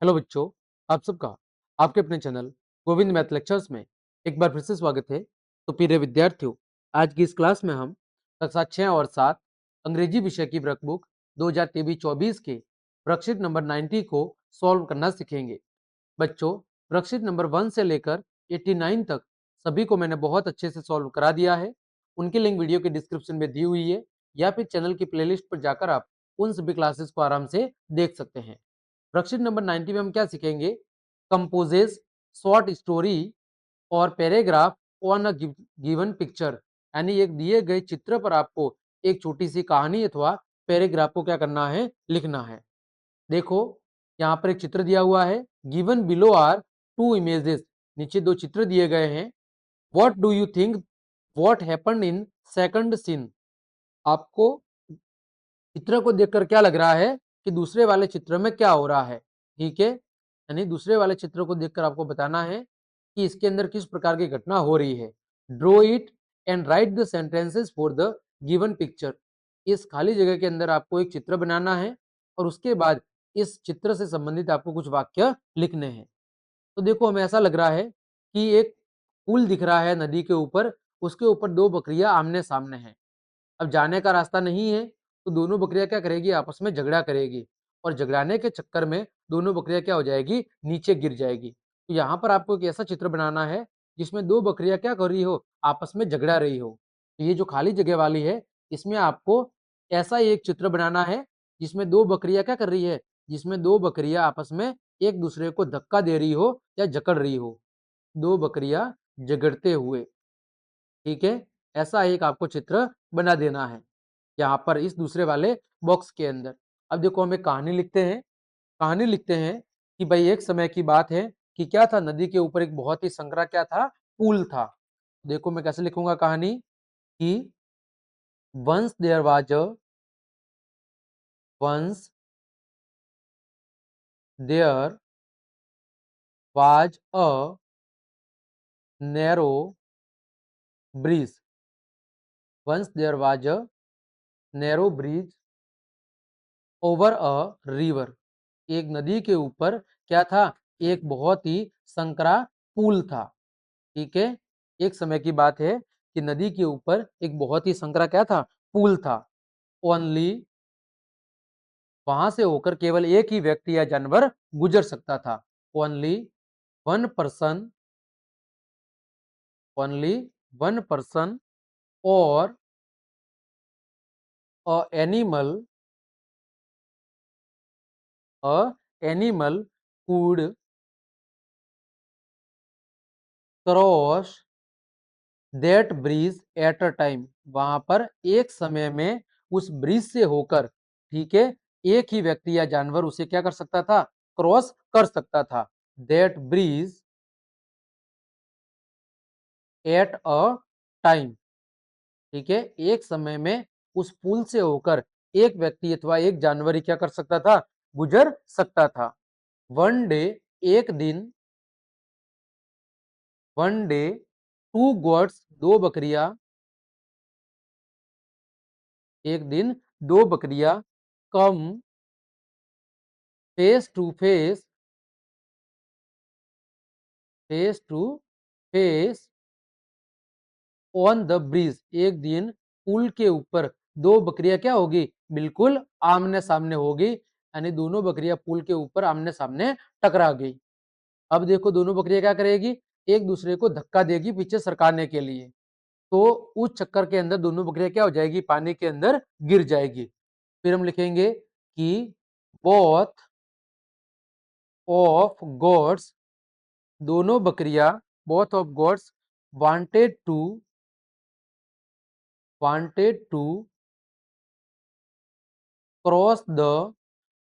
Hello बच्चों, आप सबका आपके अपने चैनल गोविंद मैथ लेक्चर्स में एक बार फिर से स्वागत है। तो प्रिय विद्यार्थियों, आज की इस क्लास में हम कक्षा 6 और 7 अंग्रेजी विषय की वर्कबुक 2023-24 के वर्कशीट नंबर 90 को सॉल्व करना सीखेंगे। बच्चों, वर्कशीट नंबर 1 से लेकर 89 तक सभी को मैंने बहुत अच्छे से सॉल्व करा दिया है। उनकी लिंक वीडियो के डिस्क्रिप्शन में दी हुई है या फिर चैनल की प्लेलिस्ट पर जाकर आप उन सभी क्लासेस को आराम से देख सकते हैं। वर्कशीट नंबर 90 में हम क्या सीखेंगे? कंपोजेस शॉर्ट स्टोरी और paragraph on a given picture, यानी एक दिए गए चित्र पर आपको एक छोटी सी कहानी अथवा पैराग्राफ को क्या करना है, लिखना है। देखो, यहाँ पर एक चित्र दिया हुआ है। Given below are two images, नीचे दो चित्र दिए गए हैं। What do you think what happened in second scene? आपको चित्र को देखकर क्या लग रहा है कि दूसरे वाले चित्र में क्या हो रहा है? ठीक है, यानी दूसरे वाले चित्र को देखकर आपको बताना है कि इसके अंदर किस प्रकार की घटना हो रही है। Draw it and right the sentences for the given picture. इस खाली जगह के अंदर आपको एक चित्र बनाना है और उसके बाद इस चित्र से संबंधित आपको कुछ वाक्य लिखने हैं। तो देखो, हमें ऐसा लग रहा है कि एक पुल दिख रहा है नदी के ऊपर, उसके ऊपर दो बकरियां आमने सामने हैं। अब जाने का रास्ता नहीं है, तो दोनों बकरियां क्या करेगी, आपस में झगड़ा करेगी और झगड़ाने के चक्कर में दोनों बकरियां क्या हो जाएगी, नीचे गिर जाएगी। तो यहाँ पर आपको एक ऐसा चित्र बनाना है जिसमें दो बकरियां क्या कर रही हो, आपस में झगड़ा रही हो। तो ये जो खाली जगह वाली है, इसमें आपको ऐसा एक चित्र बनाना है जिसमें दो बकरियां क्या कर रही है, जिसमें दो बकरियां आपस में एक दूसरे को धक्का दे रही हो या जकड़ रही हो, दो बकरियां झगड़ते हुए। ठीक है, ऐसा एक आपको चित्र बना देना है यहाँ पर इस दूसरे वाले बॉक्स के अंदर। अब देखो, हमें कहानी लिखते हैं। कहानी लिखते हैं कि भाई एक समय की बात है कि क्या था, नदी के ऊपर एक बहुत ही संकरा क्या था, पुल था। देखो मैं कैसे लिखूंगा कहानी कि once there was a once there was a narrow bridge. Once there was a narrow bridge over a river. एक नदी के ऊपर क्या था, एक बहुत ही संकरा पुल था। ठीक है, एक समय की बात है कि नदी के ऊपर एक बहुत ही संकरा क्या था, पुल था। ओनली, वहां से होकर केवल एक ही व्यक्ति या जानवर गुजर सकता था। Only one person, only one person और a animal, a animal could cross that bridge at a time. वहां पर एक समय में उस ब्रिज से होकर, ठीक है, एक ही व्यक्ति या जानवर उसे क्या कर सकता था, क्रॉस कर सकता था। That bridge at a time. ठीक है, एक समय में उस पुल से होकर एक व्यक्ति अथवा एक जानवर ही क्या कर सकता था, गुजर सकता था। वन डे, एक दिन, वन डे टू गोट्स, दो बकरियां, एक दिन दो बकरियां, come face to face, face to face on the bridge. एक दिन पुल के ऊपर दो बकरियां क्या होगी, बिल्कुल आमने सामने होगी, यानी दोनों बकरियां पुल के ऊपर आमने सामने टकरा गई। अब देखो, दोनों बकरियां क्या करेगी, एक दूसरे को धक्का देगी पीछे सरकाने के लिए। तो उस चक्कर के अंदर दोनों बकरियां क्या हो जाएगी, पानी के अंदर गिर जाएगी। फिर हम लिखेंगे कि बोथ ऑफ गोड्स, दोनों बकरियां, both of goats wanted to cross the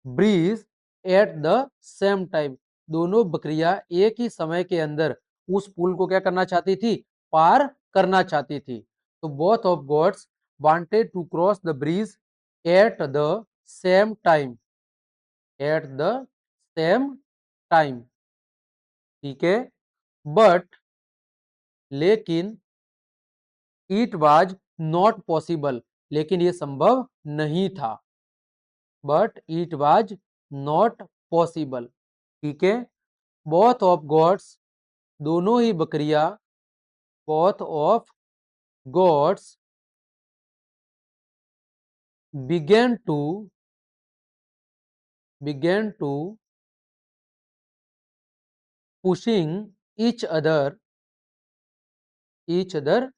bridge at the same time. दोनों बकरियां एक ही समय के अंदर उस पुल को क्या करना चाहती थी, पार करना चाहती थी। तो both of goats wanted to cross the bridge at the same time, at the same time. ठीक है, बट, लेकिन, इट वाज नॉट पॉसिबल, लेकिन ये संभव नहीं था। But it was not possible, ठीक है। बोथ ऑफ गॉड्स, दोनों ही बकरियां, both of goats began to pushing each other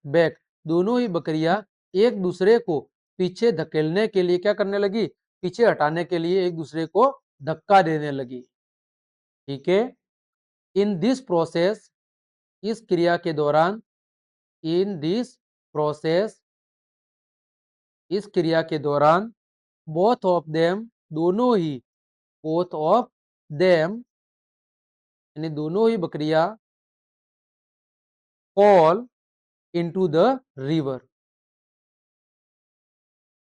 back, दोनों ही बकरियां एक दूसरे को पीछे धकेलने के लिए क्या करने लगी, पीछे हटाने के लिए एक दूसरे को धक्का देने लगी। ठीक है। इन दिस प्रोसेस, इस क्रिया के दौरान, इन दिस प्रोसेस, इस क्रिया के दौरान, बोथ ऑफ देम, दोनों ही, बोथ ऑफ देम यानी दोनों ही बकरियां, फॉल इनटू द रिवर,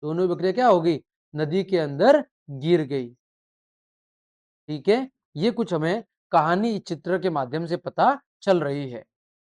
दोनों ही बकरियां क्या हो गई, नदी के अंदर गिर गई। ठीक है। ये कुछ हमें कहानी चित्र के माध्यम से पता चल रही है।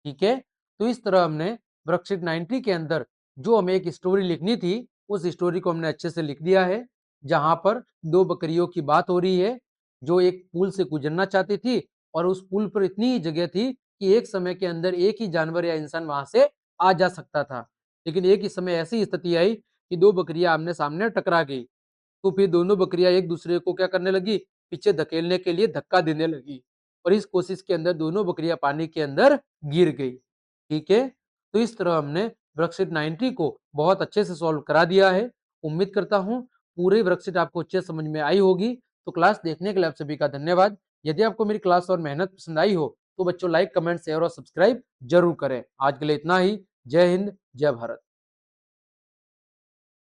ठीक है। तो इस तरह हमने वर्कशीट 90 के अंदर जो हमें एक स्टोरी लिखनी थी, उस स्टोरी को हमने अच्छे से लिख दिया है। जहां पर दो बकरियों की बात हो रही है जो एक पुल से गुजरना चाहती थी, और उस पुल पर इतनी ही जगह थी कि एक समय के अंदर एक ही जानवर या इंसान वहां से आ जा सकता था। लेकिन एक ही समय ऐसी स्थिति आई कि दो बकरियां आमने सामने टकरा गई। तो फिर दोनों बकरियां एक दूसरे को क्या करने लगी, पीछे धकेलने के लिए धक्का देने लगी, और इस कोशिश के अंदर दोनों बकरियां पानी के अंदर गिर गई। ठीक है। तो इस तरह हमने वर्कशीट 90 को बहुत अच्छे से सॉल्व करा दिया है। उम्मीद करता हूं पूरी वर्कशीट आपको अच्छे समझ में आई होगी। तो क्लास देखने के लिए आप सभी का धन्यवाद। यदि आपको मेरी क्लास और मेहनत पसंद आई हो तो बच्चों लाइक, कमेंट, शेयर और सब्सक्राइब जरूर करें। आज के लिए इतना ही। जय हिंद, जय भारत।